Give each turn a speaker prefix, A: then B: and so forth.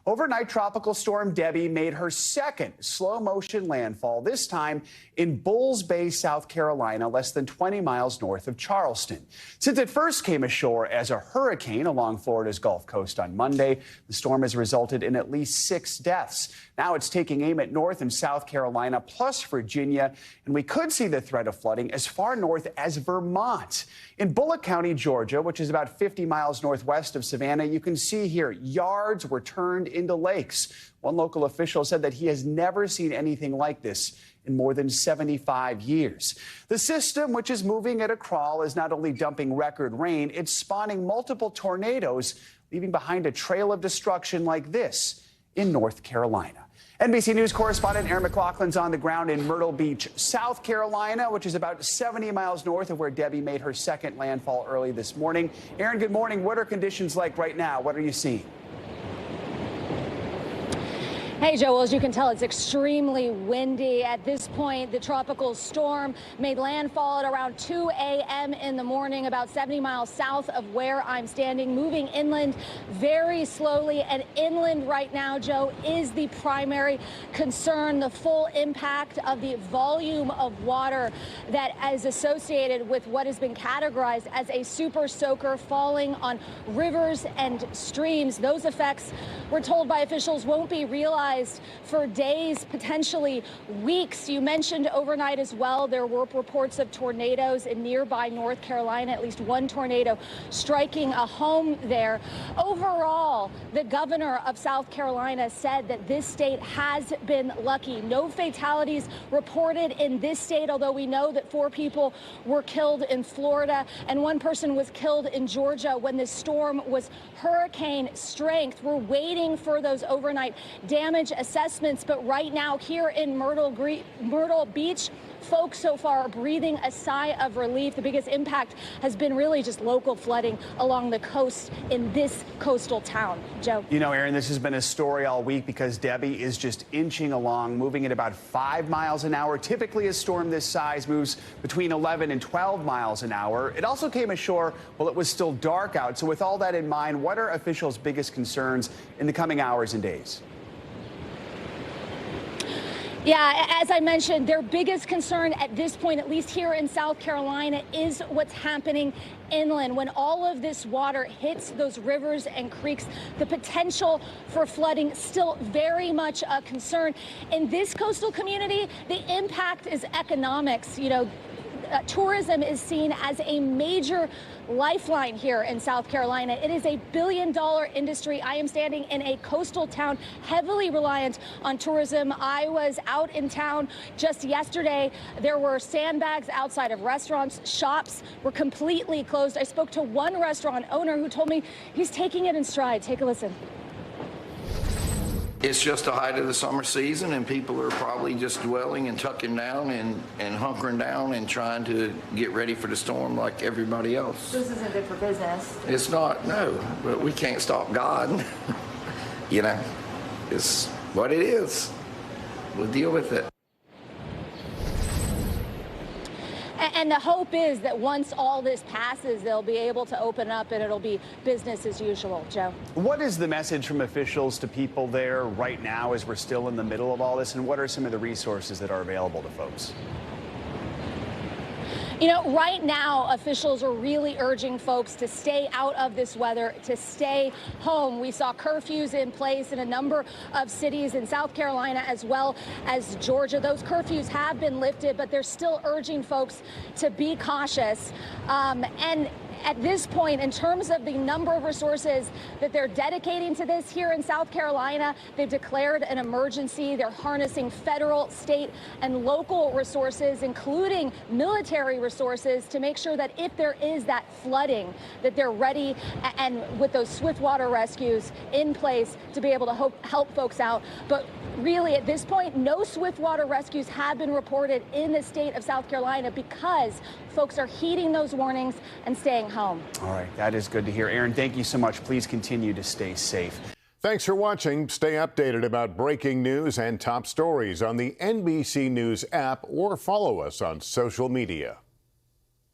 A: Overnight, Tropical Storm Debby made her second slow-motion landfall, this time in Bulls Bay, South Carolina, less than 20 miles north of Charleston. Since it first came ashore as a hurricane along Florida's Gulf Coast on Monday, the storm has resulted in at least 6 deaths. Now it's taking aim at North and South Carolina, plus Virginia, and we could see the threat of flooding as far north as Vermont. In Bullock County, Georgia, which is about 50 miles northwest of Savannah, you can see here yards were turned into lakes. One local official said that he has never seen anything like this in more than 75 years. The system, which is moving at a crawl, is not only dumping record rain, it's spawning multiple tornadoes, leaving behind a trail of destruction like this in North Carolina. NBC News correspondent Erin McLaughlin's on the ground in Myrtle Beach, South Carolina, which is about 70 miles north of where Debby made her second landfall early this morning. Erin, good morning. What are conditions like right now? What are you seeing?
B: Hey, Joe, well, as you can tell, it's extremely windy. At this point, the tropical storm made landfall at around 2 a.m. in the morning, about 70 miles south of where I'm standing, moving inland very slowly. And inland right now, Joe, is the primary concern. The full impact of the volume of water that is associated with what has been categorized as a super soaker falling on rivers and streams. Those effects, we're told by officials, won't be realized for days, potentially weeks. You mentioned overnight as well, there were reports of tornadoes in nearby North Carolina, at least one tornado striking a home there. Overall, the governor of South Carolina said that this state has been lucky. No fatalities reported in this state, although we know that 4 people were killed in Florida and 1 person was killed in Georgia when this storm was hurricane strength. We're waiting for those overnight damage assessments, but right now here in Myrtle Beach, folks so far are breathing a sigh of relief. The biggest impact has been really just local flooding along the coast in this coastal town. Joe.
A: You know, Erin, this has been a story all week because Debby is just inching along, moving at about 5 miles an hour. Typically, a storm this size moves between 11 and 12 miles an hour. It also came ashore while it was still dark out. So with all that in mind, what are officials' biggest concerns in the coming hours and days?
B: Yeah, as I mentioned, their biggest concern at this point, at least here in South Carolina, is what's happening inland. When all of this water hits those rivers and creeks, the potential for flooding still very much a concern. In this coastal community, the impact is economics. You know, tourism is seen as a major lifeline here in South Carolina. It is a billion-dollar industry. I am standing in a coastal town heavily reliant on tourism. I was out in town just yesterday. There were sandbags outside of restaurants. Shops were completely closed. I spoke to one restaurant owner who told me he's taking it in stride. Take a listen.
C: It's just the height of the summer season, and people are probably just dwelling and tucking down and hunkering down and trying to get ready for the storm like everybody else.
B: This isn't good for business.
C: It's not, no, but we can't stop God. You know, it's what it is. We'll deal with it.
B: And the hope is that once all this passes, they'll be able to open up and it'll be business as usual. Joe.
A: What is the message from officials to people there right now as we're still in the middle of all this? And what are some of the resources that are available to folks?
B: You know, right now, officials are really urging folks to stay out of this weather, to stay home. We saw curfews in place in a number of cities in South Carolina as well as Georgia. Those curfews have been lifted, but they're still urging folks to be cautious. And at this point, in terms of the number of resources that they're dedicating to this here in South Carolina, they've declared an emergency. They're harnessing federal, state, and local resources, including military resources, to make sure that if there is that flooding, that they're ready and with those swift water rescues in place to be able to help folks out. But really, at this point, no swift water rescues have been reported in the state of South Carolina because folks are heeding those warnings and staying home.
A: All right, that is good to hear. Erin, thank you so much. Please continue to stay safe.
D: Thanks for watching. Stay updated about breaking news and top stories on the NBC News app or follow us on social media.